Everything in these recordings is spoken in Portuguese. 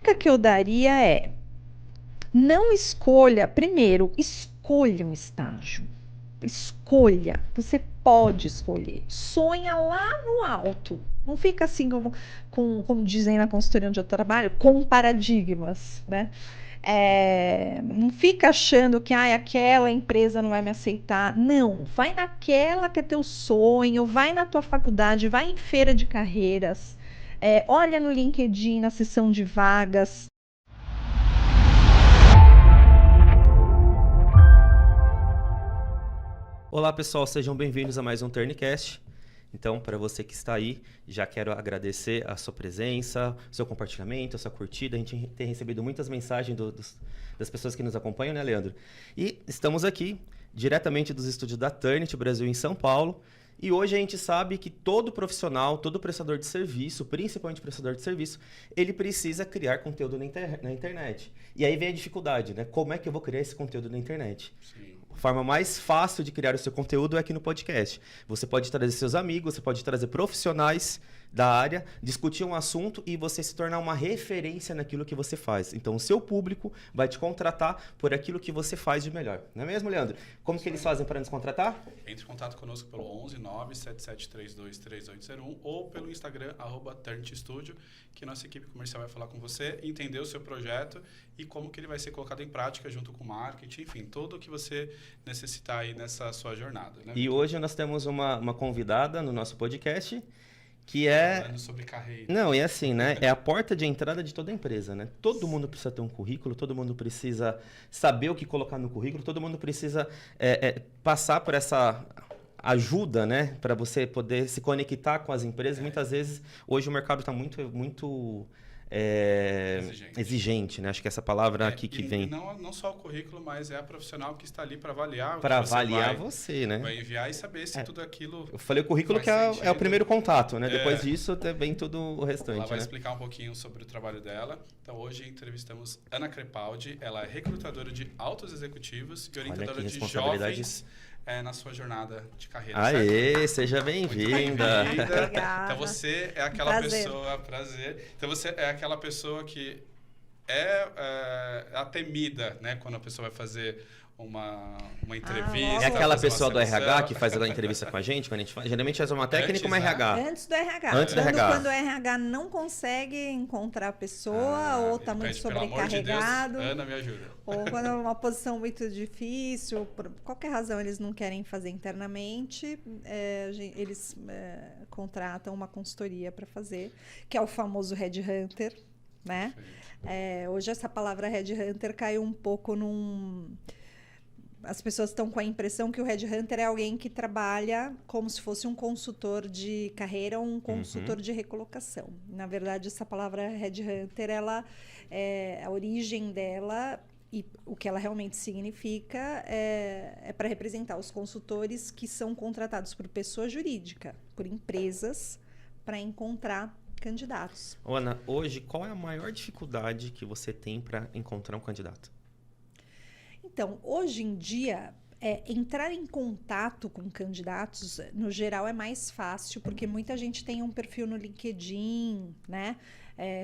dica que eu daria é: não escolha, primeiro, escolha um estágio. Escolha, você pode escolher. Sonha lá no alto. Não fica assim como dizem na consultoria onde eu trabalho, com paradigmas, né? Não fica achando que aquela empresa não vai me aceitar. Não, vai naquela que é teu sonho, vai na tua faculdade, vai em feira de carreiras, olha no LinkedIn, na seção de vagas. Olá pessoal, sejam bem-vindos a mais um Turncast. Então, para você que está aí, já quero agradecer a sua presença, seu compartilhamento, a sua curtida. A gente tem recebido muitas mensagens das pessoas que nos acompanham, né, Leandro? E estamos aqui, diretamente dos estúdios da Turnit Brasil em São Paulo. E hoje a gente sabe que todo profissional, todo prestador de serviço, principalmente prestador de serviço, ele precisa criar conteúdo na internet. E aí vem a dificuldade, né? Como é que eu vou criar esse conteúdo na internet? Sim. A forma mais fácil de criar o seu conteúdo é aqui no podcast. Você pode trazer seus amigos, você pode trazer profissionais da área, discutir um assunto e você se tornar uma referência naquilo que você faz. Então, o seu público vai te contratar por aquilo que você faz de melhor. Não é mesmo, Leandro? Como que eles fazem para nos contratar? Entre em contato conosco pelo 11 97732 3801 ou pelo Instagram, @TurnitStudio, que nossa equipe comercial vai falar com você, entender o seu projeto e como que ele vai ser colocado em prática junto com o marketing, enfim, tudo o que você necessitar aí nessa sua jornada. Né? E hoje nós temos uma convidada no nosso podcast que é... Falando sobre carreira. Não, e assim, né? É a porta de entrada de toda empresa, né? Todo mundo precisa ter um currículo, todo mundo precisa saber o que colocar no currículo, todo mundo precisa passar por essa ajuda, né? Para você poder se conectar com as empresas. Muitas vezes, hoje o mercado está muito exigente, né? Acho que essa palavra aqui que vem... Não só o currículo, mas é a profissional que está ali para avaliar para avaliar você, né? Vai enviar e saber se tudo aquilo... Eu falei o currículo que é o primeiro contato, né? Depois disso, vem tudo o restante. Ela vai explicar um pouquinho sobre o trabalho dela. Então, hoje entrevistamos Ana Crepaldi. Ela é recrutadora de altos executivos e orientadora de jovens na sua jornada de carreira. Aê, certo? Seja bem-vinda. Então, você é aquela pessoa... Prazer. Então, você é aquela pessoa que é a temida, né? Quando a pessoa vai fazer uma entrevista. É aquela pessoa do RH que faz a entrevista com a gente, quando a gente faz. Geralmente faz uma técnica, uma RH. Antes do RH. Quando o RH não consegue encontrar a pessoa ou está muito sobrecarregado. De Deus, Ana, me ajuda. Ou quando é uma posição muito difícil, por qualquer razão eles não querem fazer internamente, eles contratam uma consultoria para fazer, que é o famoso headhunter, né? Hoje essa palavra headhunter caiu um pouco As pessoas estão com a impressão que o headhunter é alguém que trabalha como se fosse um consultor de carreira ou um consultor de recolocação. Na verdade, essa palavra headhunter, a origem dela e o que ela realmente significa é para representar os consultores que são contratados por pessoa jurídica, por empresas, para encontrar candidatos. Ana, hoje, qual é a maior dificuldade que você tem para encontrar um candidato? Então, hoje em dia, entrar em contato com candidatos, no geral, é mais fácil, porque muita gente tem um perfil no LinkedIn, né?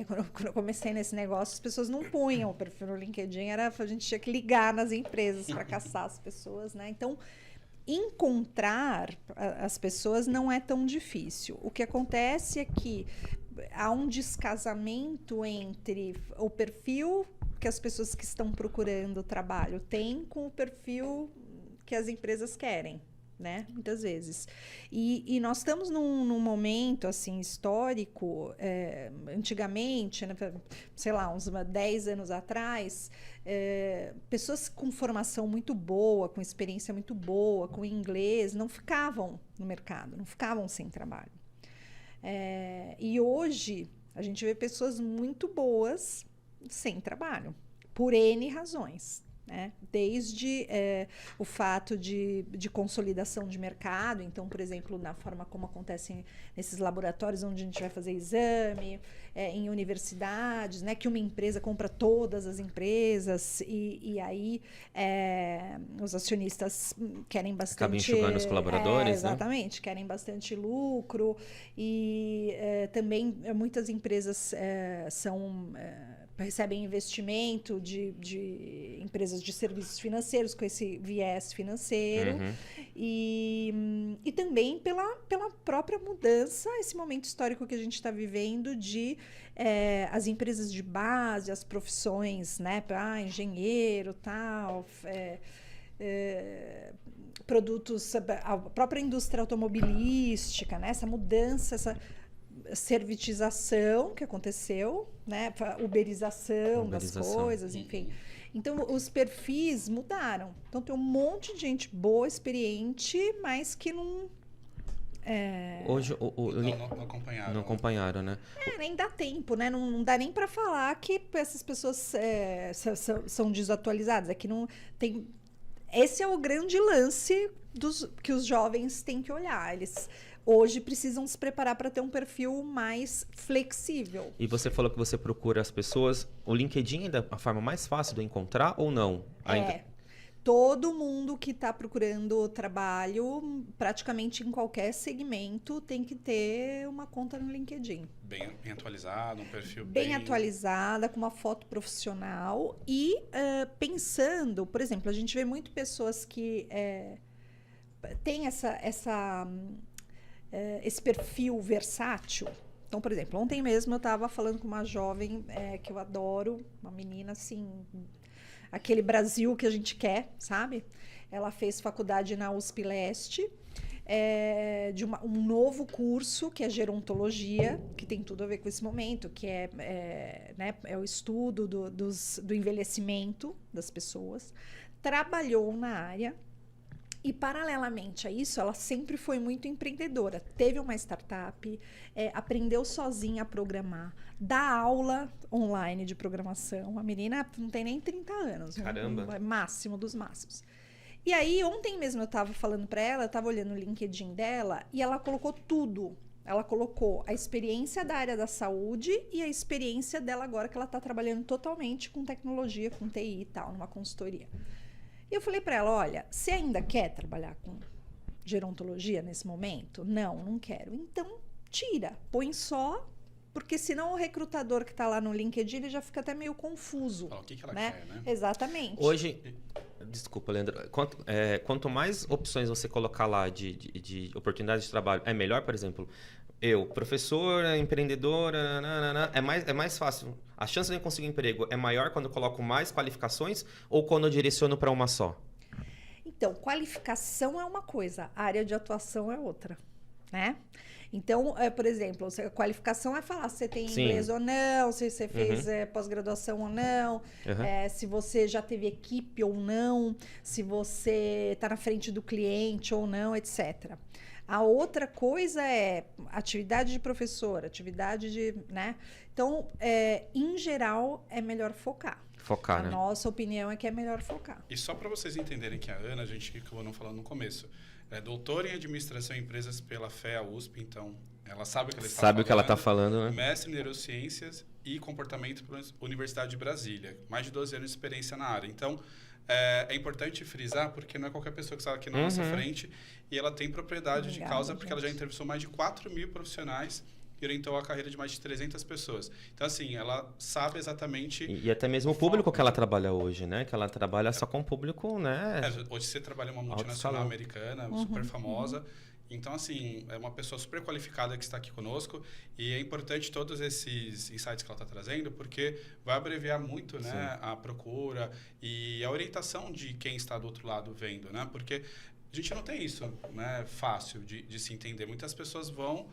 Quando eu comecei nesse negócio, as pessoas não punham o perfil no LinkedIn, a gente tinha que ligar nas empresas para caçar as pessoas, né? Então, encontrar as pessoas não é tão difícil. O que acontece é que há um descasamento entre o perfil que as pessoas que estão procurando trabalho têm com o perfil que as empresas querem, né? Muitas vezes. E nós estamos num momento assim histórico, antigamente, né, sei lá, uns 10 anos atrás, pessoas com formação muito boa, com experiência muito boa, com inglês, não ficavam no mercado, não ficavam sem trabalho. E hoje a gente vê pessoas muito boas sem trabalho, por N razões, né? Desde o fato de consolidação de mercado, então, por exemplo, na forma como acontece nesses laboratórios onde a gente vai fazer exame, em universidades, né? Que uma empresa compra todas as empresas e aí os acionistas querem bastante... Acabam enxugando os colaboradores, exatamente, né? Querem bastante lucro e também muitas empresas são... recebem investimento de empresas de serviços financeiros com esse viés financeiro. E também pela própria mudança, esse momento histórico que a gente está vivendo de as empresas de base, as profissões, né? Engenheiro, tal, produtos, a própria indústria automobilística, né? Essa mudança, essa servitização que aconteceu, né? Uberização das coisas, enfim. Então, os perfis mudaram. Então, tem um monte de gente boa, experiente, mas que não... Hoje, não acompanharam. Não acompanharam, né? Nem dá tempo, né? Não dá nem para falar que essas pessoas são desatualizadas. É que não tem... Esse é o grande lance que os jovens têm que olhar. Eles hoje precisam se preparar para ter um perfil mais flexível. E você falou que você procura as pessoas. O LinkedIn é a forma mais fácil de encontrar ou não? Todo mundo que está procurando trabalho, praticamente em qualquer segmento, tem que ter uma conta no LinkedIn. Bem atualizado, um perfil bem atualizada, com uma foto profissional e pensando, por exemplo, a gente vê muito pessoas que têm esse perfil versátil. Então, por exemplo, ontem mesmo eu estava falando com uma jovem que eu adoro, uma menina assim... Aquele Brasil que a gente quer, sabe? Ela fez faculdade na USP Leste, de um novo curso, que é gerontologia, que tem tudo a ver com esse momento, que é o estudo do envelhecimento das pessoas. Trabalhou na área e, paralelamente a isso, ela sempre foi muito empreendedora. Teve uma startup, aprendeu sozinha a programar, dá aula online de programação. A menina não tem nem 30 anos. Caramba! Máximo dos máximos. E aí, ontem mesmo eu estava falando para ela, eu estava olhando o LinkedIn dela e ela colocou tudo. Ela colocou a experiência da área da saúde e a experiência dela agora que ela está trabalhando totalmente com tecnologia, com TI e tal, numa consultoria. E eu falei para ela, olha, você ainda quer trabalhar com gerontologia nesse momento? Não quero. Então, tira, põe só, porque senão o recrutador que está lá no LinkedIn, ele já fica até meio confuso. O que ela né? quer, né? Exatamente. Hoje, desculpa, Leandro, quanto mais opções você colocar lá de oportunidades de trabalho, é melhor, por exemplo... Eu, professora, empreendedora, é mais fácil. A chance de eu conseguir emprego é maior quando eu coloco mais qualificações ou quando eu direciono para uma só? Então, qualificação é uma coisa, a área de atuação é outra, né? Então, por exemplo, a qualificação é falar se você tem inglês ou não, se você fez pós-graduação ou não, se você já teve equipe ou não, se você está na frente do cliente ou não, etc. A outra coisa é atividade de professor, atividade de... né? Então, em geral, é melhor focar. Focar, né? A nossa opinião é que é melhor focar. E só para vocês entenderem que a Ana, a gente acabou não falando no começo, é doutora em Administração e Empresas pela FEA USP, então ela sabe o que ela está falando. Sabe o que ela está falando, né? Mestre em Neurociências e Comportamento pela Universidade de Brasília. Mais de 12 anos de experiência na área. Então, é importante frisar, porque não é qualquer pessoa que está aqui na nossa frente e ela tem propriedade de causa, porque ela já entrevistou mais de 4.000 profissionais e orientou a carreira de mais de 300 pessoas. Então, assim, ela sabe exatamente... E até mesmo o público que ela trabalha hoje, né? Que ela trabalha só com o público, né? Hoje você trabalha em uma multinacional americana, super famosa. Então, assim, é uma pessoa super qualificada que está aqui conosco e é importante todos esses insights que ela está trazendo, porque vai abreviar muito, né, a procura e a orientação de quem está do outro lado vendo, né? Porque a gente não tem isso, né, fácil de se entender. Muitas pessoas vão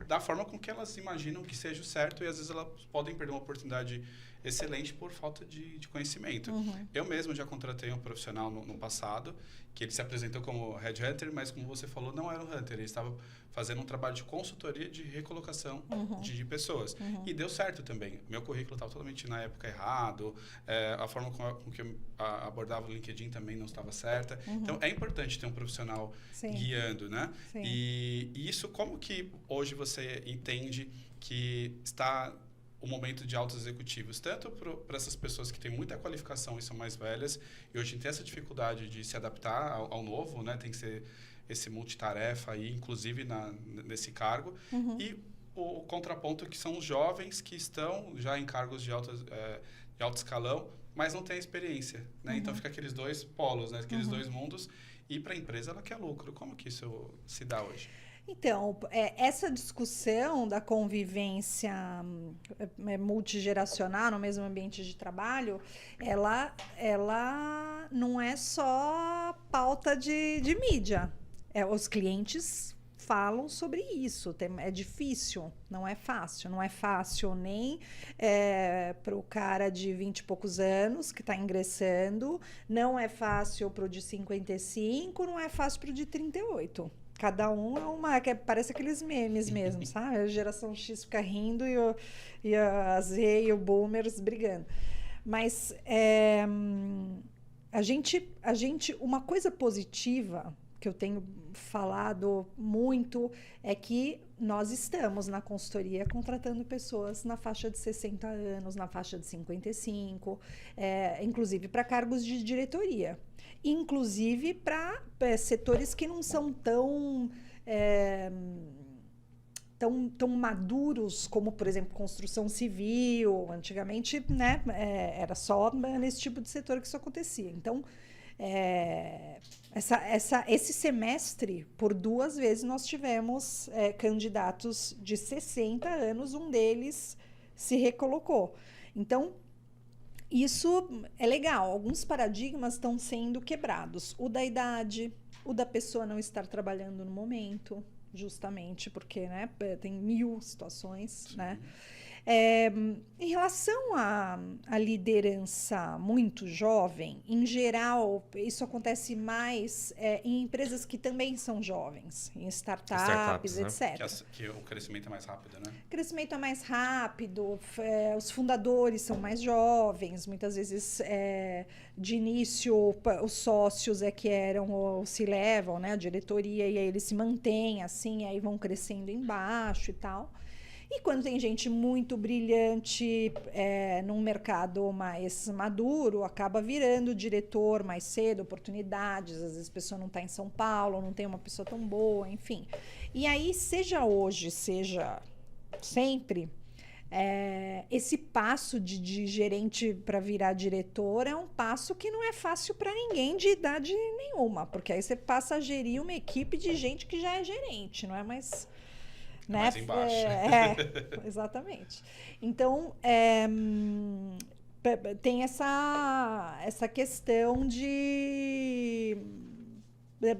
da forma com que elas imaginam que seja o certo e às vezes elas podem perder uma oportunidade excelente por falta de conhecimento. Eu mesmo já contratei um profissional no passado que ele se apresentou como headhunter, mas como você falou, não era um hunter. Ele estava fazendo um trabalho de consultoria de recolocação de pessoas. E deu certo também. Meu currículo estava totalmente na época errado, a forma com que eu abordava o LinkedIn também não estava certa. Então, é importante ter um profissional guiando, né? E isso, como que hoje você entende que está o momento de altos executivos, tanto para essas pessoas que têm muita qualificação e são mais velhas, e hoje tem essa dificuldade de se adaptar ao novo, né? Tem que ser esse multitarefa aí, inclusive nesse cargo, e o contraponto que são os jovens que estão já em cargos de alto escalão, mas não têm experiência, né? Então fica aqueles dois polos, né? Aqueles dois mundos. E para a empresa ela quer lucro. Como que isso se dá hoje? Então, essa discussão da convivência multigeracional no mesmo ambiente de trabalho, ela não é só pauta de mídia. Os clientes falam sobre isso. É difícil, não é fácil. Não é fácil nem para o cara de 20 e poucos anos que está ingressando, não é fácil para o de 55, não é fácil para o de 38. Cada um parece aqueles memes mesmo, sabe? A geração X fica rindo e a Z e o Boomers brigando. Mas uma coisa positiva que eu tenho falado muito é que nós estamos na consultoria contratando pessoas na faixa de 60 anos, na faixa de 55, inclusive para cargos de diretoria. Inclusive para setores que não são tão maduros como, por exemplo, construção civil. Antigamente, né, era só nesse tipo de setor que isso acontecia. Então, esse semestre, por 2 vezes, nós tivemos candidatos de 60 anos, um deles se recolocou. Então, isso é legal. Alguns paradigmas estão sendo quebrados. O da idade, o da pessoa não estar trabalhando no momento, justamente porque, né, tem 1000 situações, né? Em relação à liderança muito jovem, em geral, isso acontece mais em empresas que também são jovens, em startups, etc. Né? Que o crescimento é mais rápido, né? O crescimento é mais rápido, os fundadores são mais jovens, muitas vezes, de início, os sócios que eram ou se levam, né, a diretoria, e aí eles se mantêm assim, aí vão crescendo embaixo e tal. E quando tem gente muito brilhante num mercado mais maduro, acaba virando diretor mais cedo, oportunidades. Às vezes a pessoa não está em São Paulo, não tem uma pessoa tão boa, enfim. E aí, seja hoje, seja sempre, esse passo de gerente para virar diretor é um passo que não é fácil para ninguém de idade nenhuma, porque aí você passa a gerir uma equipe de gente que já é gerente, não é mais... Né? Mais embaixo. Exatamente. Então, tem essa questão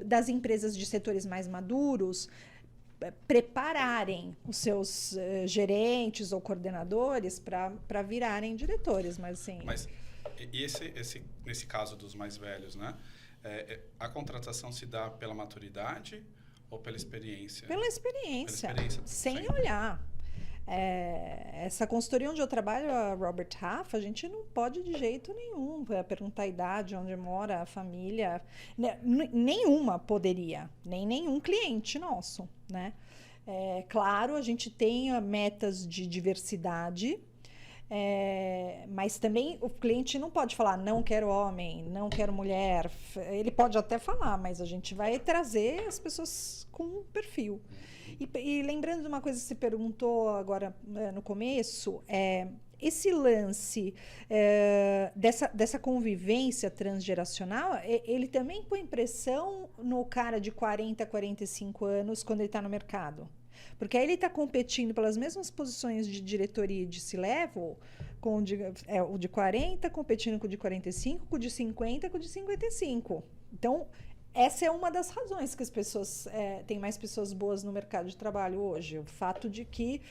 das empresas de setores mais maduros prepararem os seus gerentes ou coordenadores para virarem diretores. Mas, assim... E nesse caso dos mais velhos, né? A contratação se dá pela maturidade ou pela experiência? Pela experiência, sem sempre olhar. Essa consultoria onde eu trabalho, a Robert Half, a gente não pode de jeito nenhum perguntar a idade, onde mora a família. Nenhuma poderia, nem nenhum cliente nosso, né? Claro, a gente tem metas de diversidade, mas também o cliente não pode falar não quero homem, não quero mulher. Ele pode até falar, mas a gente vai trazer as pessoas com perfil. E lembrando de uma coisa que você perguntou agora no começo, esse lance dessa convivência transgeracional, ele também põe pressão no cara de 40, 45 anos quando ele está no mercado. Porque aí ele está competindo pelas mesmas posições de diretoria e de C-level, com o de 40, competindo com o de 45, com o de 50, com o de 55. Então, essa é uma das razões que as pessoas têm mais pessoas boas no mercado de trabalho hoje. O fato de que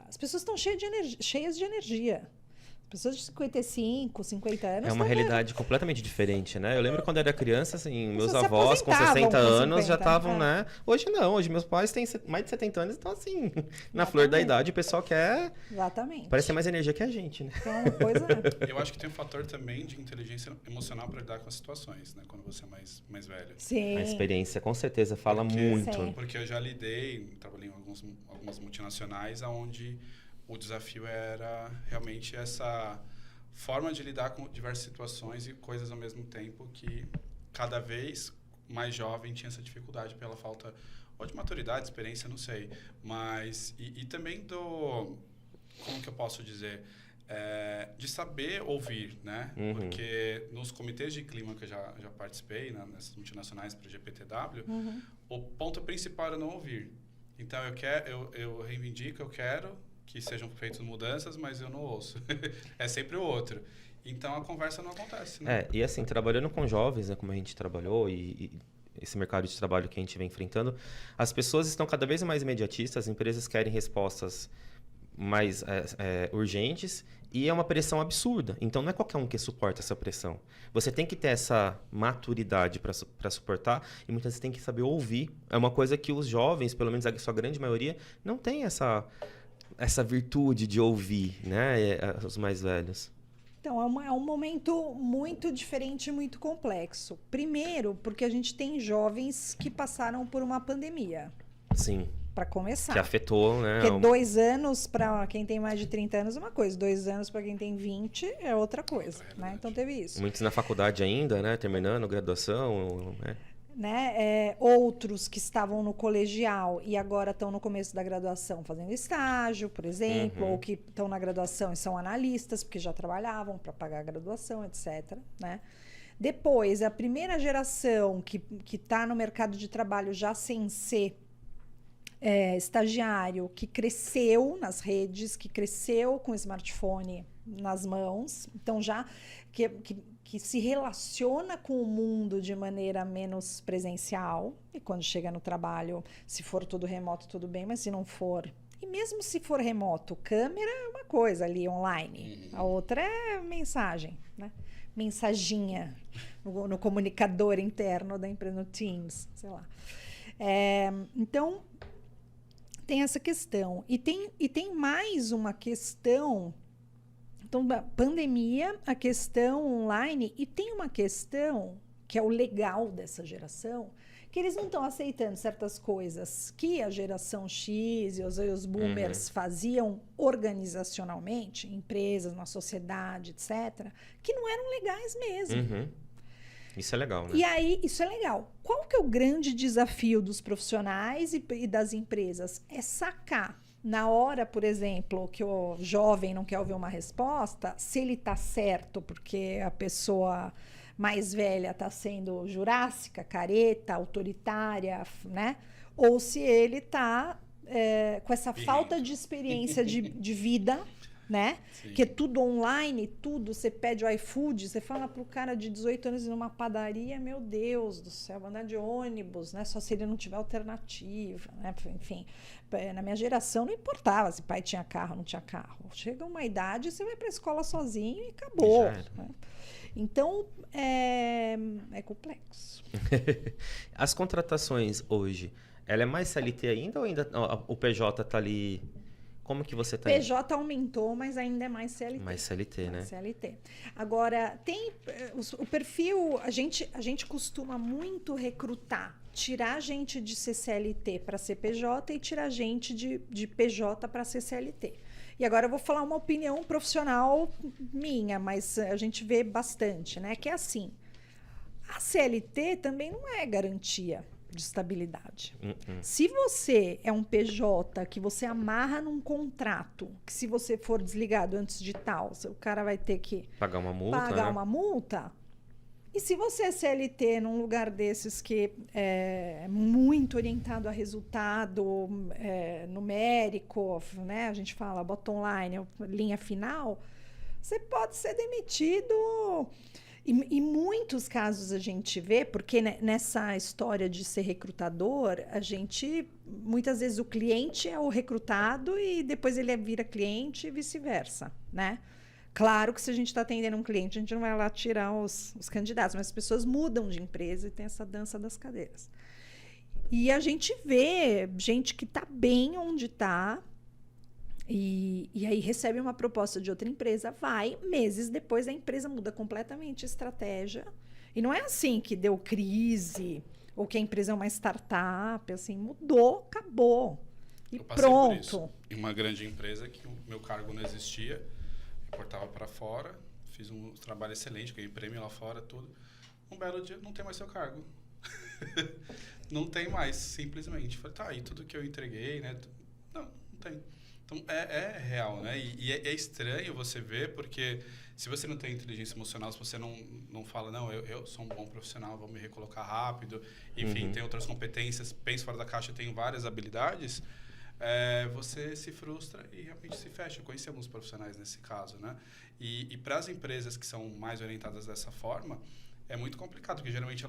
as pessoas estão cheias de energia. Pessoas de 55, 50 anos... É uma realidade completamente diferente, né? Eu lembro quando eu era criança, assim, meus avós com 60 com 50, anos já estavam, né? Hoje não, hoje meus pais têm mais de 70 anos e estão assim, na flor da idade, o pessoal quer... Exatamente. Parece ter mais energia que a gente, né? Então, pois é. Eu acho que tem um fator também de inteligência emocional para lidar com as situações, né? Quando você é mais velho. Sim. A experiência, com certeza, fala muito. Sim. Porque eu já trabalhei em algumas multinacionais, onde o desafio era realmente essa forma de lidar com diversas situações e coisas ao mesmo tempo, que cada vez mais jovem tinha essa dificuldade pela falta Ou de maturidade, experiência, não sei. Mas, e também como que eu posso dizer? De saber ouvir, né? Porque nos comitês de clima que eu já participei, né, nessas multinacionais para o GPTW, o ponto principal era não ouvir. Então, eu reivindico, eu quero que sejam feitas mudanças, mas eu não ouço. É sempre o outro. Então, a conversa não acontece, né? E assim, trabalhando com jovens, né, como a gente trabalhou, e esse mercado de trabalho que a gente vem enfrentando, as pessoas estão cada vez mais imediatistas, as empresas querem respostas mais urgentes, e é uma pressão absurda. Então, não é qualquer um que suporta essa pressão. Você tem que ter essa maturidade para suportar, e muitas vezes tem que saber ouvir. É uma coisa que os jovens, pelo menos a sua grande maioria, não tem essa virtude de ouvir, né? Os mais velhos. Então, é um momento muito diferente e muito complexo. Primeiro, porque a gente tem jovens que passaram por uma pandemia. Sim. Para começar. Que afetou, né? Porque 2 anos para quem tem mais de 30 anos é uma coisa, 2 anos para quem tem 20 é outra coisa, né? Então teve isso. Muitos na faculdade ainda, né? Terminando graduação, né? Outros que estavam no colegial e agora estão no começo da graduação fazendo estágio, por exemplo, ou que estão na graduação e são analistas, porque já trabalhavam para pagar a graduação, etc., né? Depois, a primeira geração que está no mercado de trabalho já sem ser estagiário, que cresceu nas redes, que cresceu com o smartphone nas mãos, então já que se relaciona com o mundo de maneira menos presencial, e quando chega no trabalho, se for tudo remoto, tudo bem, mas se não for, e mesmo se for remoto, câmera é uma coisa ali online, a outra é mensagem, né? Mensaginha no comunicador interno da empresa, no Teams, sei lá. Então, tem essa questão. E tem mais uma questão. Então, da pandemia, a questão online, e tem uma questão que é o legal dessa geração, que eles não estão aceitando certas coisas que a geração X e os boomers faziam organizacionalmente, empresas, na sociedade, etc., que não eram legais mesmo. Isso é legal, né? E aí, isso é legal. Qual que é o grande desafio dos profissionais e das empresas? É sacar. Na hora, por exemplo, que o jovem não quer ouvir uma resposta, se ele está certo porque a pessoa mais velha está sendo jurássica, careta, autoritária, né? Ou se ele está com essa falta de experiência de vida, né? Sim. Que é tudo online, tudo, você pede o iFood, você fala pro cara de 18 anos ir numa padaria, meu Deus do céu, vou andar de ônibus, né? Só se ele não tiver alternativa, né? Enfim, na minha geração não importava se pai tinha carro ou não tinha carro. Chega uma idade, você vai pra escola sozinho e acabou. Né? Então, é complexo. As contratações hoje, ela é mais CLT ainda ou ainda o PJ tá ali? Como que você tá PJ aumentou, mas ainda é mais CLT. Mais CLT, né? CLT. Agora, tem o perfil, a gente costuma muito recrutar, tirar gente de CLT para ser PJ e tirar gente de PJ para ser CLT. E agora eu vou falar uma opinião profissional minha, mas a gente vê bastante, né? Que é assim, a CLT também não é garantia de estabilidade. Se você é um PJ que você amarra num contrato, que se você for desligado antes de tal, o cara vai ter que pagar uma multa, pagar uma multa. E se você é CLT num lugar desses que é muito orientado a resultado numérico, né? A gente fala bottom line, linha final, você pode ser demitido. E muitos casos a gente vê, porque nessa história de ser recrutador, muitas vezes o cliente é o recrutado e depois ele vira cliente e vice-versa, né? Claro que se a gente está atendendo um cliente, a gente não vai lá tirar os candidatos, mas as pessoas mudam de empresa e tem essa dança das cadeiras. E a gente vê gente que está bem onde está, e aí recebe uma proposta de outra empresa, meses depois a empresa muda completamente a estratégia. E não é assim que deu crise, ou que a empresa é uma startup, assim, mudou, acabou. E pronto. Em uma grande empresa que o meu cargo não existia, reportava para fora, fiz um trabalho excelente, ganhei prêmio lá fora, tudo. Um belo dia, não tem mais seu cargo. Não tem mais, simplesmente. Falei, tá, e tudo que eu entreguei, né? Não tem. Então, é real, né? E é estranho você ver, porque se você não tem inteligência emocional, se você não fala, não, eu sou um bom profissional, vou me recolocar rápido, enfim, tem outras competências, penso fora da caixa, tenho várias habilidades, você se frustra e realmente se fecha. Eu conheci alguns profissionais nesse caso, né? E para as empresas que são mais orientadas dessa forma, é muito complicado, porque geralmente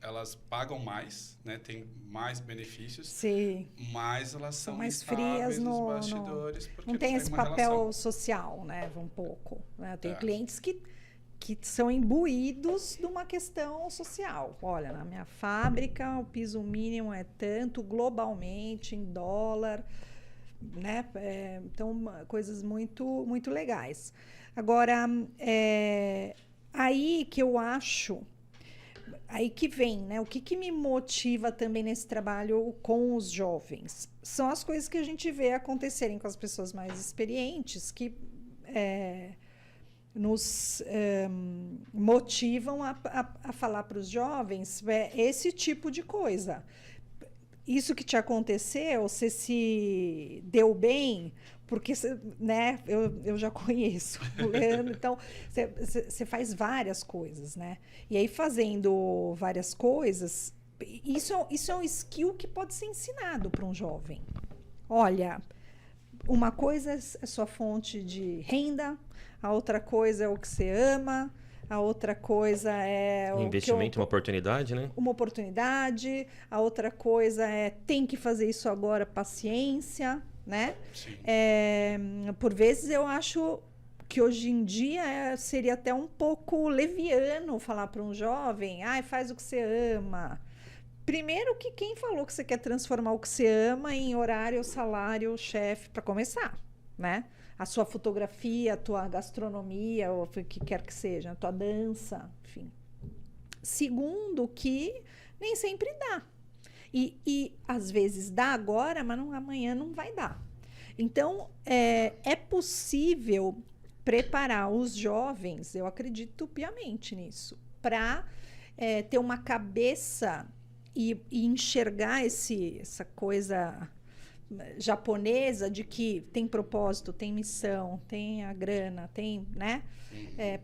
elas pagam mais, né? Tem mais benefícios. Sim. Mas elas são mais frias nos bastidores. Porque não tem esse papel relação social, né? Um pouco. Né? Eu tenho É. clientes que são imbuídos de uma questão social. Olha, na minha fábrica, o piso mínimo é tanto, globalmente, em dólar, né? Então, coisas muito, muito legais. Agora, aí que eu acho... Aí que vem, né? O que me motiva também nesse trabalho com os jovens? São as coisas que a gente vê acontecerem com as pessoas mais experientes, que nos motivam a falar para os jovens esse tipo de coisa. Isso que te aconteceu, você se deu bem, porque, né, eu já conheço o Leandro, então você faz várias coisas, né? E aí, fazendo várias coisas, isso é um skill que pode ser ensinado para um jovem. Olha, uma coisa é sua fonte de renda, a outra coisa é o que você ama, a outra coisa é... Investimento, uma oportunidade, né? Uma oportunidade, a outra coisa é tem que fazer isso agora, paciência, né? Sim. Por vezes eu acho que hoje em dia seria até um pouco leviano falar para um jovem, faz o que você ama. Primeiro que quem falou que você quer transformar o que você ama em horário, salário, chefe, para começar, né? A sua fotografia, a tua gastronomia, ou o que quer que seja, a tua dança, enfim. Segundo, que nem sempre dá. E às vezes dá agora, mas amanhã não vai dar. Então, é possível preparar os jovens, eu acredito piamente nisso, para ter uma cabeça e enxergar essa coisa japonesa de que tem propósito, tem missão, tem a grana, tem, né?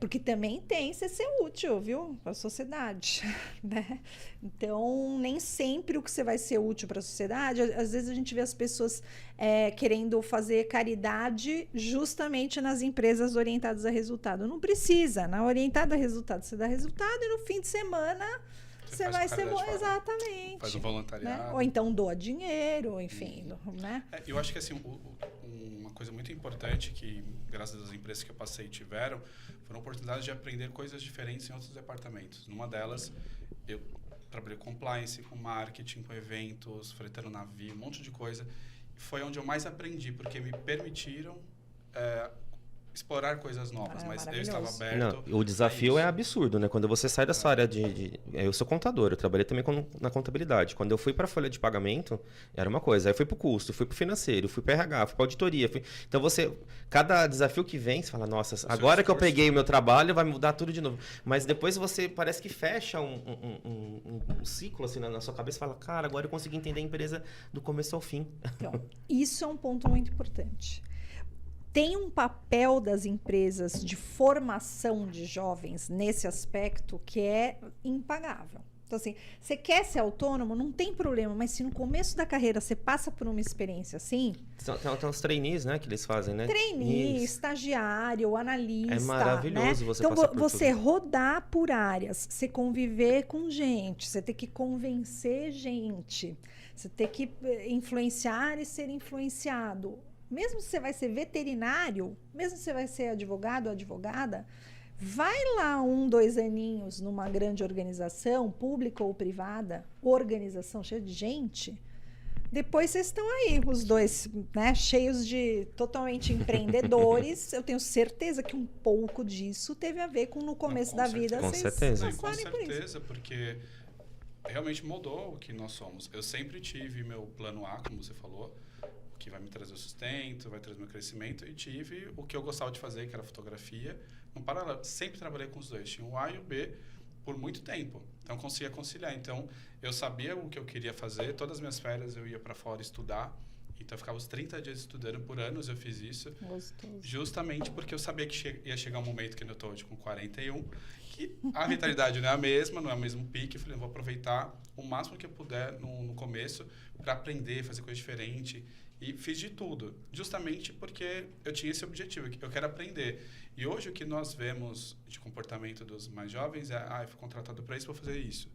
Porque também tem você ser útil, viu? Para a sociedade, né? Então, nem sempre o que você vai ser útil para a sociedade, às vezes a gente vê as pessoas querendo fazer caridade justamente nas empresas orientadas a resultado. Não precisa, na orientada a resultado, você dá resultado e no fim de semana você vai ser bom. Exatamente. Faz um voluntariado. Né? Ou então doa dinheiro, enfim. Né? Eu acho que assim, uma coisa muito importante que, graças às empresas que eu passei tiveram, foram oportunidades de aprender coisas diferentes em outros departamentos. Numa delas, eu trabalhei com compliance, com marketing, com eventos, fretando navio, um monte de coisa. Foi onde eu mais aprendi, porque me permitiram explorar coisas novas, mas eu estava aberto. Não, o desafio é absurdo, né? Quando você sai da sua área eu sou contador, eu trabalhei também na contabilidade. Quando eu fui para a folha de pagamento, era uma coisa. Aí eu fui para o custo, fui para o financeiro, fui para RH, fui para auditoria. Então cada desafio que vem, você fala, nossa, agora que eu peguei o meu trabalho, vai mudar tudo de novo. Mas depois você parece que fecha um ciclo assim na sua cabeça e fala, cara, agora eu consegui entender a empresa do começo ao fim. Então, isso é um ponto muito importante. Tem um papel das empresas de formação de jovens nesse aspecto que é impagável. Então, assim, você quer ser autônomo, não tem problema, mas se no começo da carreira você passa por uma experiência assim... Tem os trainees, né, que eles fazem, né? Trainee, estagiário, analista. É maravilhoso, né? Então, você rodar por áreas, você conviver com gente, você ter que convencer gente, você ter que influenciar e ser influenciado. Mesmo se você vai ser veterinário, mesmo se você vai ser advogado ou advogada, vai lá 2 aninhos numa grande organização, pública ou privada, organização cheia de gente, depois vocês estão aí, os dois, né, cheios de totalmente empreendedores. Eu tenho certeza que um pouco disso teve a ver com no começo da vida. Com certeza. Com certeza, porque realmente mudou o que nós somos. Eu sempre tive meu plano A, como você falou, que vai me trazer o sustento, vai trazer meu crescimento, e tive o que eu gostava de fazer, que era fotografia. No paralelo, sempre trabalhei com os dois. Tinha o A e o B, por muito tempo. Então, conseguia conciliar. Então, eu sabia o que eu queria fazer. Todas as minhas férias eu ia para fora estudar. Então, eu ficava os 30 dias estudando por anos, eu fiz isso. Gostoso. Justamente porque eu sabia que ia chegar um momento que eu estou hoje com 41, que a vitalidade não é a mesma, não é o mesmo pique. Eu falei, eu vou aproveitar o máximo que eu puder no começo para aprender, fazer coisa diferente. E fiz de tudo, justamente porque eu tinha esse objetivo, eu quero aprender. E hoje o que nós vemos de comportamento dos mais jovens é, eu fui contratado para isso, vou fazer isso.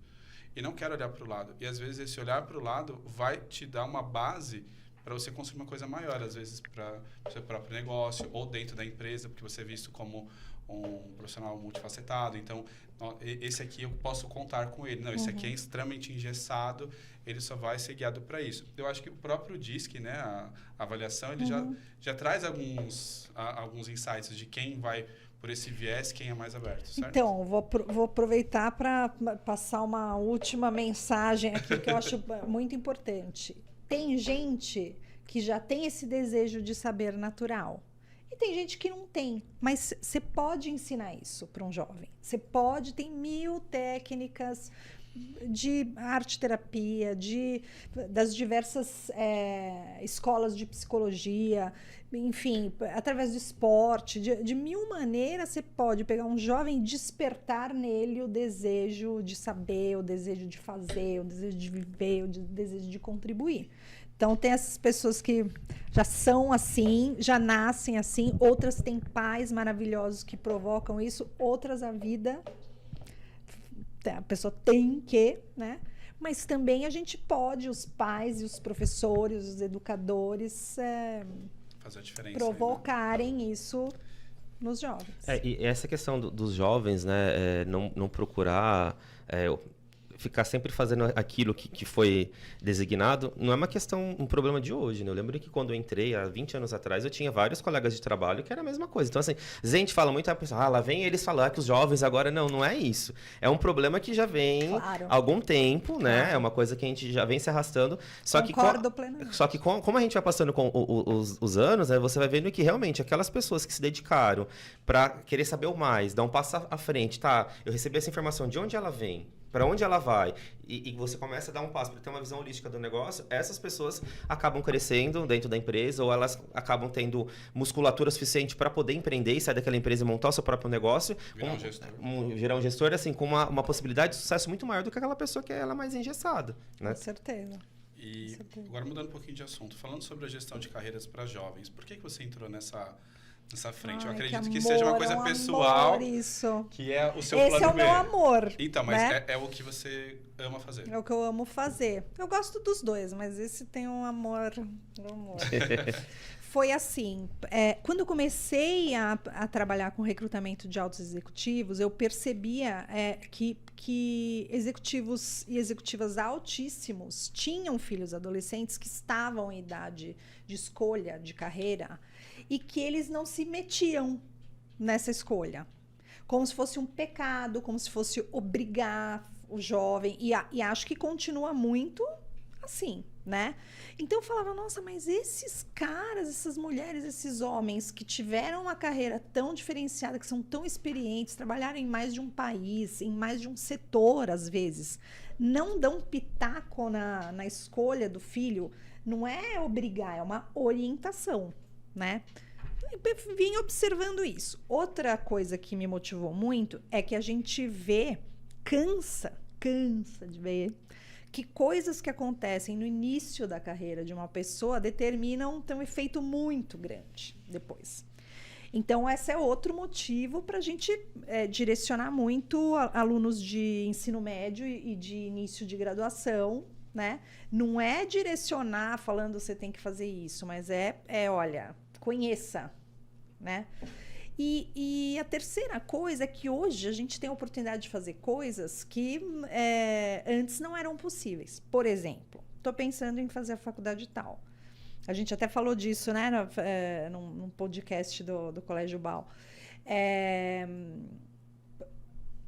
E não quero olhar para o lado. E às vezes esse olhar para o lado vai te dar uma base para você construir uma coisa maior, às vezes para o seu próprio negócio ou dentro da empresa, porque você é visto como um profissional multifacetado. Então, esse aqui eu posso contar com ele. Não, esse aqui é extremamente engessado, ele só vai ser guiado para isso. Eu acho que o próprio DISC, né, a avaliação, ele já traz alguns insights de quem vai por esse viés, quem é mais aberto, certo? Então, vou aproveitar para passar uma última mensagem aqui que eu acho muito importante. Tem gente que já tem esse desejo de saber natural. E tem gente que não tem. Mas você pode ensinar isso para um jovem. Você pode, tem 1000 técnicas de arte-terapia, das diversas escolas de psicologia, enfim, através do esporte, de 1000 maneiras você pode pegar um jovem e despertar nele o desejo de saber, o desejo de fazer, o desejo de viver, o desejo de contribuir. Então, tem essas pessoas que já são assim, já nascem assim, outras têm pais maravilhosos que provocam isso, outras a vida, a pessoa tem que, né? Mas também a gente pode, os pais e os professores, os educadores, fazer a diferença, provocarem aí, né? Isso nos jovens. E essa questão dos jovens, né, não procurar... ficar sempre fazendo aquilo que foi designado, não é uma questão, um problema de hoje, né? Eu lembro que quando eu entrei, há 20 anos atrás, eu tinha vários colegas de trabalho que era a mesma coisa. Então, assim, a gente fala muito, a pessoa, lá vem eles falar que os jovens agora... Não é isso. É um problema que já vem há algum tempo, né? Claro. É uma coisa que a gente já vem se arrastando. Concordo plenamente. Só que como a gente vai passando com os anos, né, você vai vendo que realmente aquelas pessoas que se dedicaram para querer saber o mais, dar um passo à frente, tá? Eu recebi essa informação, de onde ela vem? Para onde ela vai, e você começa a dar um passo para ter uma visão holística do negócio, essas pessoas acabam crescendo dentro da empresa, ou elas acabam tendo musculatura suficiente para poder empreender e sair daquela empresa e montar o seu próprio negócio. Virar um gestor, assim, com uma possibilidade de sucesso muito maior do que aquela pessoa que ela é mais engessada, né? Com certeza. E agora mudando um pouquinho de assunto, falando sobre a gestão de carreiras para jovens, por que você entrou nessa frente? Eu acredito que seja uma coisa pessoal, isso. Que é o seu Esse plano B. Esse é o meu amor. Então, mas né? é o que você ama fazer. É o que eu amo fazer. Eu gosto dos dois, mas esse tem um amor. Foi assim, quando eu comecei a trabalhar com recrutamento de altos executivos, eu percebia que executivos e executivas altíssimos tinham filhos adolescentes que estavam em idade de escolha de carreira e que eles não se metiam nessa escolha. Como se fosse um pecado, como se fosse obrigar o jovem. E acho que continua muito assim, né? Então eu falava, nossa, mas esses caras, essas mulheres, esses homens que tiveram uma carreira tão diferenciada, que são tão experientes, trabalharam em mais de um país, em mais de um setor, às vezes, não dão pitaco na escolha do filho, não é obrigar, é uma orientação, né? Eu vim observando isso. Outra coisa que me motivou muito é que a gente cansa de ver que coisas que acontecem no início da carreira de uma pessoa tem um efeito muito grande depois. Então, esse é outro motivo para a gente direcionar muito alunos de ensino médio e de início de graduação, né? Não é direcionar falando você tem que fazer isso, mas olha, conheça, né? E a terceira coisa é que hoje a gente tem a oportunidade de fazer coisas que antes não eram possíveis. Por exemplo, estou pensando em fazer a faculdade tal. A gente até falou disso, né, num podcast do Colégio BAU.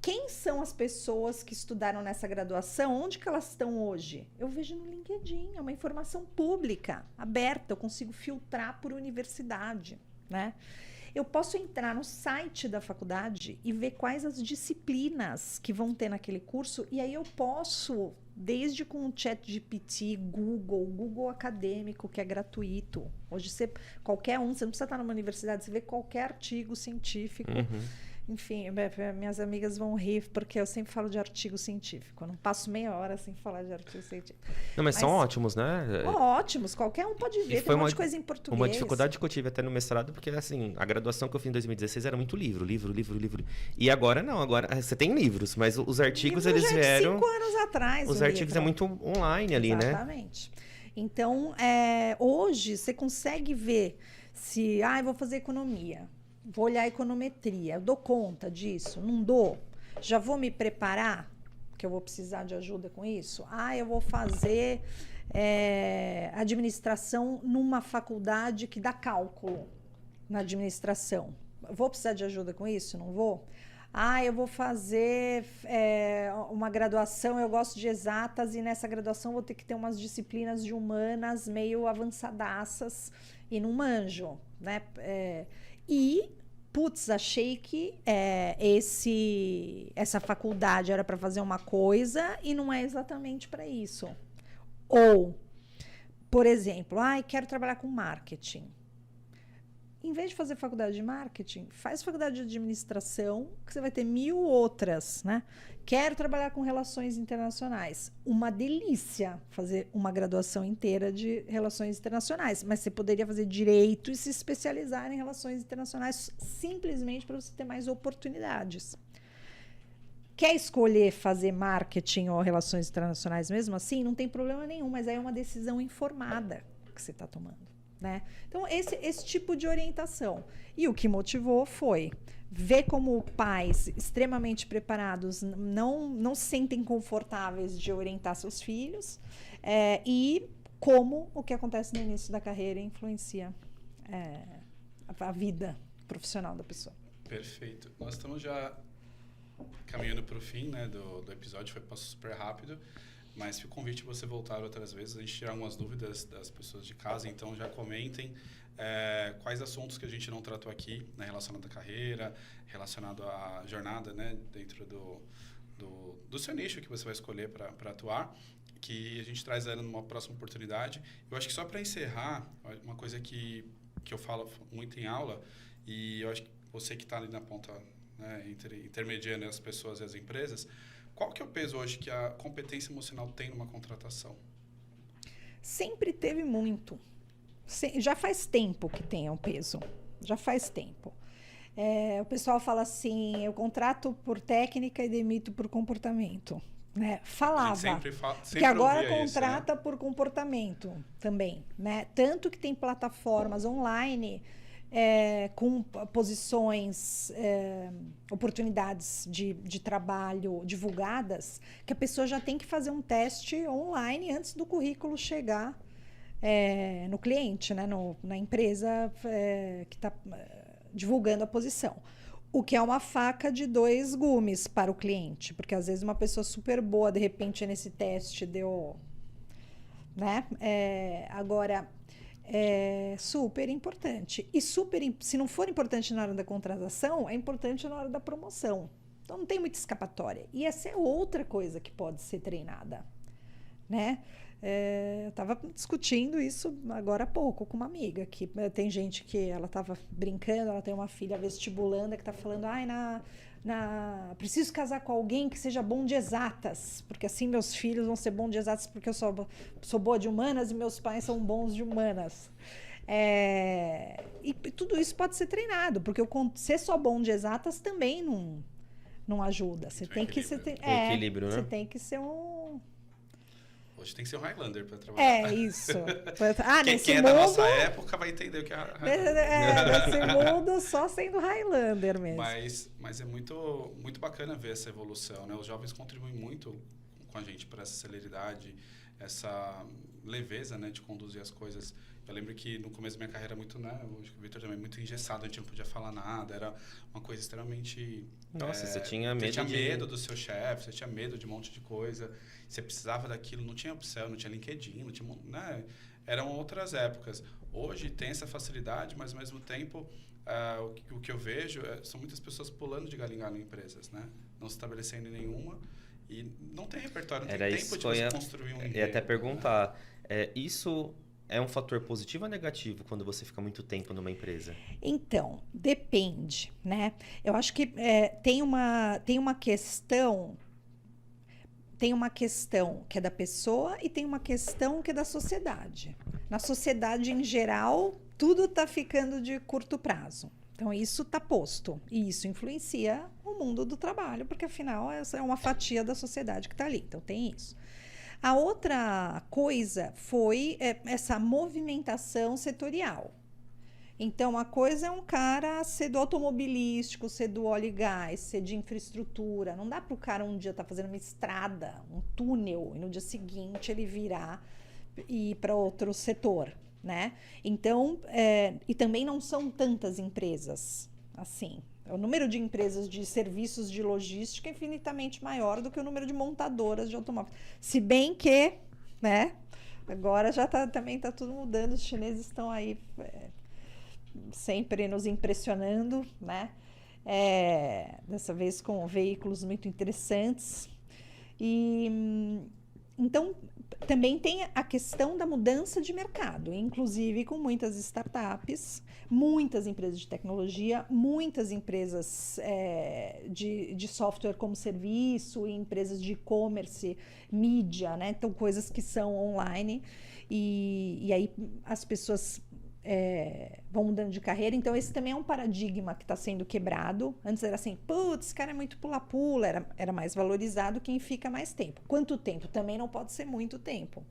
Quem são as pessoas que estudaram nessa graduação? Onde que elas estão hoje? Eu vejo no LinkedIn, é uma informação pública, aberta, eu consigo filtrar por universidade, né? Eu posso entrar no site da faculdade e ver quais as disciplinas que vão ter naquele curso, e aí eu posso, desde com o ChatGPT, Google Acadêmico, que é gratuito. Hoje, qualquer um, você não precisa estar numa universidade, você vê qualquer artigo científico. Enfim, minhas amigas vão rir, porque eu sempre falo de artigo científico. Eu não passo meia hora sem falar de artigo científico. Não, mas são ótimos, né? Ótimos, qualquer um pode ver. Tem um monte de coisa em português. Uma dificuldade que eu tive até no mestrado, porque assim, a graduação que eu fiz em 2016 era muito livro. E agora não, agora você tem livros, mas os artigos eles vieram... 5 anos atrás. Os artigos é muito online ali, né? Exatamente. Então, hoje você consegue ver se... eu vou fazer economia. Vou olhar a econometria, eu dou conta disso? Não dou? Já vou me preparar? Que eu vou precisar de ajuda com isso? Eu vou fazer administração numa faculdade que dá cálculo na administração. Vou precisar de ajuda com isso? Não vou? Eu vou fazer uma graduação, eu gosto de exatas, e nessa graduação vou ter que ter umas disciplinas de humanas meio avançadaças e não manjo, né? Achei que essa faculdade era para fazer uma coisa e não é exatamente para isso. Ou, por exemplo, quero trabalhar com marketing. Em vez de fazer faculdade de marketing, faz faculdade de administração, que você vai ter 1000 outras, né? Quero trabalhar com relações internacionais. Uma delícia fazer uma graduação inteira de relações internacionais, mas você poderia fazer direito e se especializar em relações internacionais simplesmente para você ter mais oportunidades. Quer escolher fazer marketing ou relações internacionais mesmo assim? Não tem problema nenhum, mas aí é uma decisão informada que você está tomando. Né? Então, esse tipo de orientação. E o que motivou foi ver como pais extremamente preparados não se sentem confortáveis de orientar seus filhos, e como o que acontece no início da carreira influencia a vida profissional da pessoa. Perfeito. Nós estamos já caminhando para o fim, né, do episódio, passou super rápido. Mas fica o convite para você voltar outras vezes, a gente tirar algumas dúvidas das pessoas de casa, então já comentem quais assuntos que a gente não tratou aqui, né, relacionado à carreira, relacionado à jornada, né, dentro do seu nicho que você vai escolher para atuar, que a gente traz ela numa próxima oportunidade. Eu acho que só para encerrar, uma coisa que eu falo muito em aula, e eu acho que você que está ali na ponta, né, intermediando as pessoas e as empresas, qual que é o peso hoje que a competência emocional tem numa contratação? Sempre teve muito. Já faz tempo que tem um peso. Já faz tempo. O pessoal fala assim, eu contrato por técnica e demito por comportamento. Né? Falava. Sempre que agora contrata isso, né? por comportamento também. Né? Tanto que tem plataformas online... com posições, oportunidades de trabalho divulgadas, que a pessoa já tem que fazer um teste online antes do currículo chegar no cliente, né? Na empresa que está divulgando a posição. O que é uma faca de 2 gumes para o cliente, porque às vezes uma pessoa super boa, de repente, nesse teste deu... Né? Agora... É super importante. E se não for importante na hora da contratação, é importante na hora da promoção. Então, não tem muita escapatória. E essa é outra coisa que pode ser treinada. Né? Eu estava discutindo isso agora há pouco com uma amiga. Que tem gente que ela estava brincando, ela tem uma filha vestibulanda que está falando, preciso casar com alguém que seja bom de exatas, porque assim meus filhos vão ser bons de exatas, porque eu sou boa de humanas e meus pais são bons de humanas. E tudo isso pode ser treinado, porque ser só bom de exatas também não ajuda. Você tem que ser... equilíbrio, né? Você tem que ser Hoje tem que ser um Highlander para trabalhar. Isso. Quem é da nossa época vai entender o que é Highlander. Nesse mundo, só sendo Highlander mesmo. Mas é muito, muito bacana ver essa evolução, né? Os jovens contribuem muito com a gente para essa celeridade, essa leveza, né, de conduzir as coisas. Eu lembro que no começo da minha carreira muito, né, o Victor também muito engessado, a gente não podia falar nada, era uma coisa extremamente... Nossa, você tinha medo Você tinha medo do seu chefe, você tinha medo de um monte de coisa, você precisava daquilo, não tinha opção, não tinha LinkedIn, não tinha... Né, eram outras épocas. Hoje tem essa facilidade, mas ao mesmo tempo o que eu vejo são muitas pessoas pulando de galho em galho em empresas, né? Não se estabelecendo em nenhuma e não tem repertório, não tem tempo de você construir um enredo. E até perguntar, isso é um fator positivo ou negativo quando você fica muito tempo numa empresa? Então, depende, né? Eu acho que tem uma questão que é da pessoa e tem uma questão que é da sociedade. Na sociedade, em geral, tudo está ficando de curto prazo. Então, isso está posto. E isso influencia o mundo do trabalho, porque, afinal, essa é uma fatia da sociedade que está ali. Então, tem isso. A outra coisa foi essa movimentação setorial. Então, a coisa é um cara ser do automobilístico, ser do óleo e gás, ser de infraestrutura. Não dá para o cara um dia estar fazendo uma estrada, um túnel, e no dia seguinte ele virar e ir para outro setor, né? Então, e também não são tantas empresas assim. O número de empresas de serviços de logística é infinitamente maior do que o número de montadoras de automóveis. Se bem que, né? Agora já também está tudo mudando, os chineses estão aí... sempre nos impressionando, né? Dessa vez com veículos muito interessantes. E então também tem a questão da mudança de mercado, inclusive com muitas startups, muitas empresas de tecnologia, muitas empresas de software como serviço, e empresas de e-commerce, mídia, né? Então, coisas que são online. E aí as pessoas vão mudando de carreira. Então, esse também é um paradigma que está sendo quebrado. Antes era assim, putz, esse cara é muito pula-pula, era mais valorizado quem fica mais tempo. Quanto tempo? Também não pode ser muito tempo.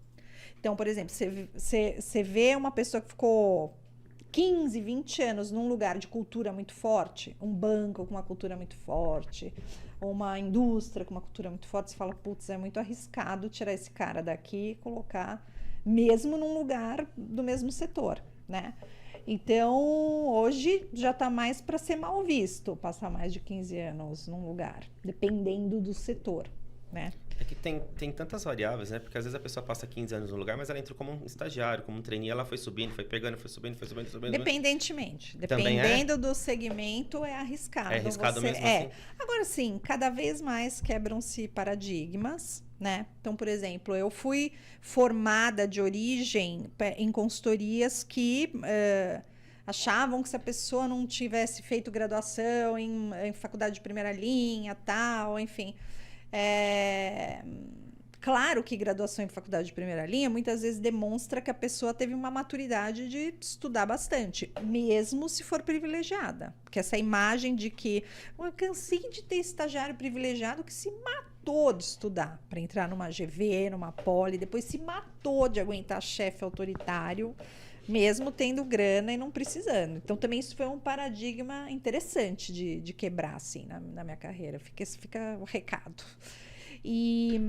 Então, por exemplo, você vê uma pessoa que ficou 15, 20 anos num lugar de cultura muito forte, um banco com uma cultura muito forte, ou uma indústria com uma cultura muito forte, você fala, putz, é muito arriscado tirar esse cara daqui e colocar mesmo num lugar do mesmo setor, né? Então, hoje já está mais para ser mal visto passar mais de 15 anos num lugar, dependendo do setor, né? É que tem tantas variáveis, né? Porque às vezes a pessoa passa 15 anos no lugar, mas ela entrou como um estagiário, como um trainee, ela foi subindo, foi pegando, foi subindo. Dependentemente. Também Dependendo do segmento, é arriscado. É arriscado mesmo assim? Agora, sim, cada vez mais quebram-se paradigmas, né? Então, por exemplo, eu fui formada de origem em consultorias que achavam que se a pessoa não tivesse feito graduação em faculdade de primeira linha, tal, enfim... Claro que graduação em faculdade de primeira linha muitas vezes demonstra que a pessoa teve uma maturidade de estudar bastante, mesmo se for privilegiada. Porque essa imagem de que eu cansei de ter estagiário privilegiado que se matou de estudar para entrar numa GV, numa Poli, depois se matou de aguentar chefe autoritário, mesmo tendo grana e não precisando. Então, também isso foi um paradigma interessante de quebrar, assim, na minha carreira. Fica o recado. E,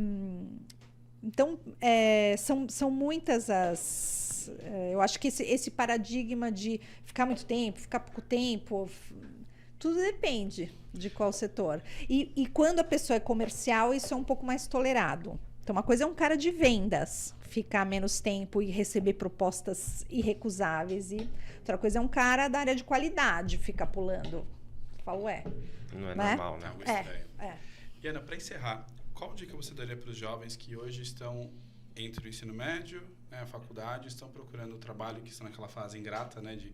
então, são muitas as... eu acho que esse paradigma de ficar muito tempo, ficar pouco tempo, tudo depende de qual setor. E quando a pessoa é comercial, isso é um pouco mais tolerado. Então, uma coisa é um cara de vendas, ficar menos tempo e receber propostas irrecusáveis. E outra coisa é um cara da área de qualidade, ficar pulando. Eu falo, não é né? normal, né? E Ana, para encerrar, qual dica você daria para os jovens que hoje estão entre o ensino médio, né, a faculdade, estão procurando trabalho, que estão naquela fase ingrata, né, de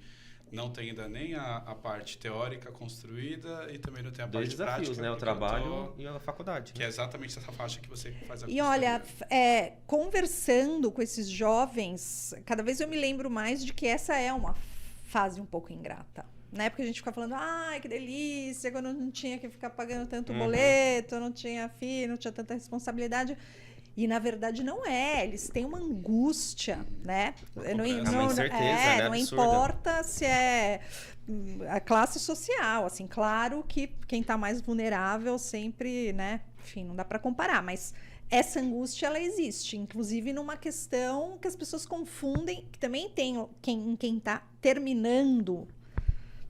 não ter ainda nem a parte teórica construída e também não tem a parte prática. Dois desafios, né? O trabalho e a faculdade. Que é exatamente essa faixa que você faz a E olha, conversando com esses jovens, cada vez eu me lembro mais de que essa é uma fase um pouco ingrata. Na época a gente ficava falando, ai, que delícia, quando eu não tinha que ficar pagando tanto boleto, não tinha filho, não tinha tanta responsabilidade. E, na verdade, não é. Eles têm uma angústia, né? Uma incerteza, né? Não importa se é a classe social. Assim, claro que quem está mais vulnerável sempre, né? Enfim, não dá para comparar, mas essa angústia, ela existe. Inclusive, numa questão que as pessoas confundem, que também tem quem está terminando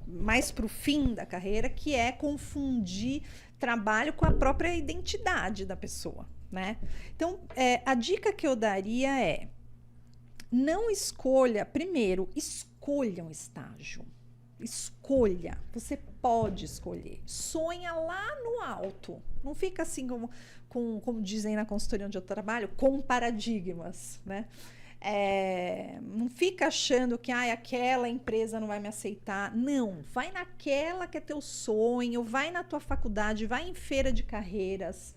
mais para o fim da carreira, que é confundir trabalho com a própria identidade da pessoa, né? Então, a dica que eu daria é: não escolha, primeiro, escolha um estágio. Escolha. Você pode escolher. Sonha lá no alto. Não fica assim como dizem na consultoria onde eu trabalho, com paradigmas, né? Não fica achando que aquela empresa não vai me aceitar. Não, vai naquela que é teu sonho, vai na tua faculdade, vai em feira de carreiras,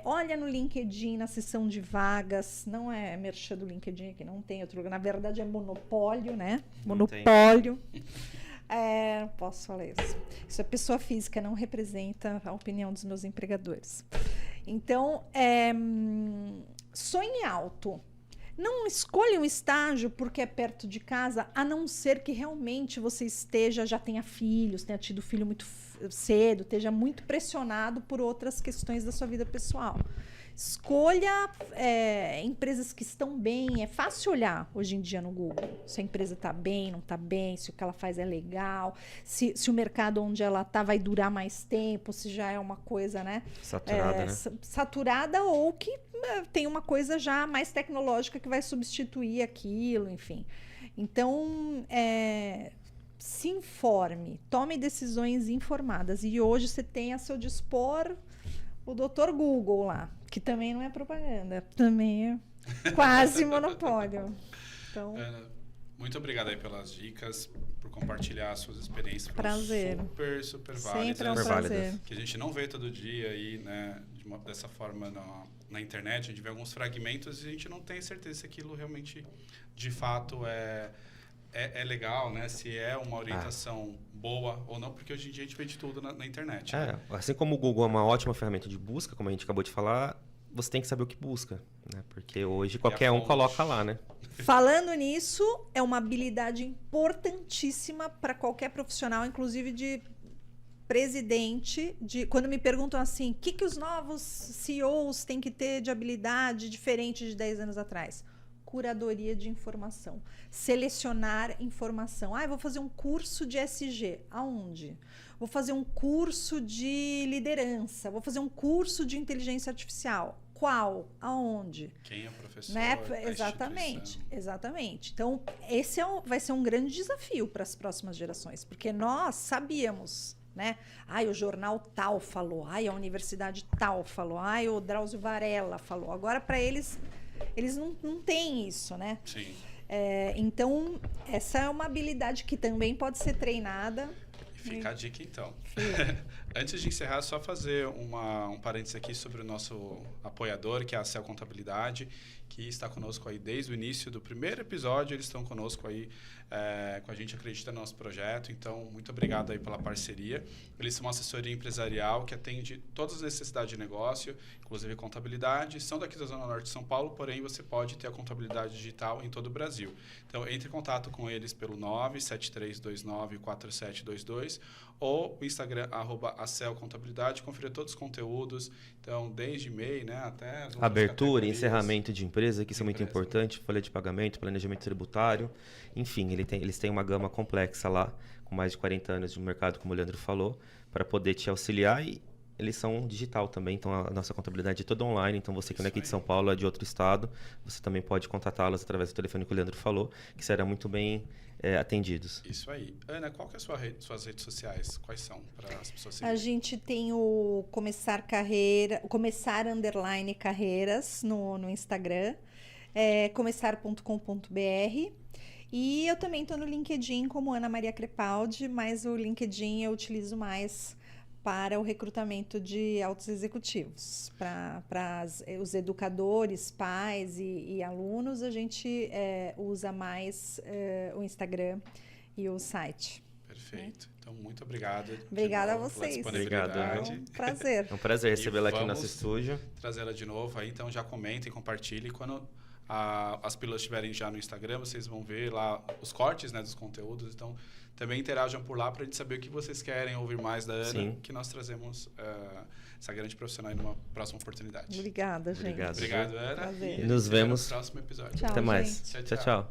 olha no LinkedIn, na seção de vagas. Não é merchan do LinkedIn, que não tem outro lugar. Na verdade é monopólio, né? Monopólio. Não posso falar isso. Isso é pessoa física, não representa a opinião dos meus empregadores. Então, sonhe alto. Não escolha um estágio porque é perto de casa, a não ser que realmente você já tenha filhos, tenha tido filho muito cedo, esteja muito pressionado por outras questões da sua vida pessoal. Escolha empresas que estão bem. É fácil olhar hoje em dia no Google se a empresa está bem, não está bem, se o que ela faz é legal, se o mercado onde ela está vai durar mais tempo, se já é uma coisa, né? Saturada, né? Saturada, ou que tem uma coisa já mais tecnológica que vai substituir aquilo, enfim. Então, se informe, tome decisões informadas. E hoje você tem a seu dispor o Dr. Google lá, que também não é propaganda, também é quase monopólio. Então, muito obrigado aí pelas dicas, por compartilhar as suas experiências. Prazer. Super válidas. Sempre é um prazer. Que a gente não vê todo dia aí, né, dessa forma na internet. A gente vê alguns fragmentos e a gente não tem certeza se aquilo realmente, de fato, é legal, né? Se é uma orientação boa ou não, porque hoje em dia a gente vê de tudo na internet. Né? Assim como o Google é uma ótima ferramenta de busca, como a gente acabou de falar, você tem que saber o que busca, né? Porque hoje qualquer um coloca lá, né? Falando nisso, é uma habilidade importantíssima para qualquer profissional, inclusive de presidente. Quando me perguntam assim, o que os novos CEOs têm que ter de habilidade diferente de 10 anos atrás? Curadoria de informação, selecionar informação. Eu vou fazer um curso de SG. Aonde? Vou fazer um curso de liderança, vou fazer um curso de inteligência artificial. Qual? Aonde? Quem é o professor? Né? Exatamente. Então, esse vai ser um grande desafio para as próximas gerações, porque nós sabíamos, né? O jornal tal falou, a universidade tal falou, o Drauzio Varela falou. Agora, para eles não têm isso, né? Sim. Então, essa é uma habilidade que também pode ser treinada. Fica a dica, então. Antes de encerrar, só fazer um parênteses aqui sobre o nosso apoiador, que é a Cell Contabilidade, que está conosco aí desde o início do primeiro episódio. Eles estão conosco aí, com a gente, acredita no nosso projeto. Então, muito obrigado aí pela parceria. Eles são uma assessoria empresarial que atende todas as necessidades de negócio, inclusive contabilidade. São daqui da Zona Norte de São Paulo, porém você pode ter a contabilidade digital em todo o Brasil. Então, entre em contato com eles pelo 973294722 ou o Instagram, @acelcontabilidade. Confira todos os conteúdos. Então, desde MEI, né, até as abertura e encerramento de empresa, que isso é muito importante, folha de pagamento, planejamento tributário, enfim, eles têm uma gama complexa lá, com mais de 40 anos de mercado, como o Leandro falou, para poder te auxiliar. E eles são digital também, então a nossa contabilidade é toda online, então você que não é aqui de São Paulo, é de outro estado, você também pode contatá-los através do telefone que o Leandro falou, que será muito bem atendidos. Isso aí. Ana, qual que é suas redes sociais? Quais são para as pessoas A seguirem? gente tem o começar carreiras no Instagram, começar.com.br, e eu também estou no LinkedIn como Ana Maria Crepaldi, mas o LinkedIn eu utilizo mais para o recrutamento de altos executivos. Para os educadores, pais e alunos, a gente usa mais o Instagram e o site. Perfeito. Então, muito obrigado. Obrigada a vocês. Obrigado. É um prazer. É um prazer recebê-la aqui no nosso estúdio. Trazê-la de novo aí, então já comentem, compartilhem. Quando as pílulas estiverem já no Instagram, vocês vão ver lá os cortes, né, dos conteúdos. Então, também interajam por lá para a gente saber o que vocês querem ouvir mais da Ana, Sim. que nós trazemos essa grande profissional numa próxima oportunidade. Obrigada, gente. Obrigado. Obrigado, Ana. Prazer. E nos vemos no próximo episódio. Tchau, Até mais. gente. Tchau. Tchau.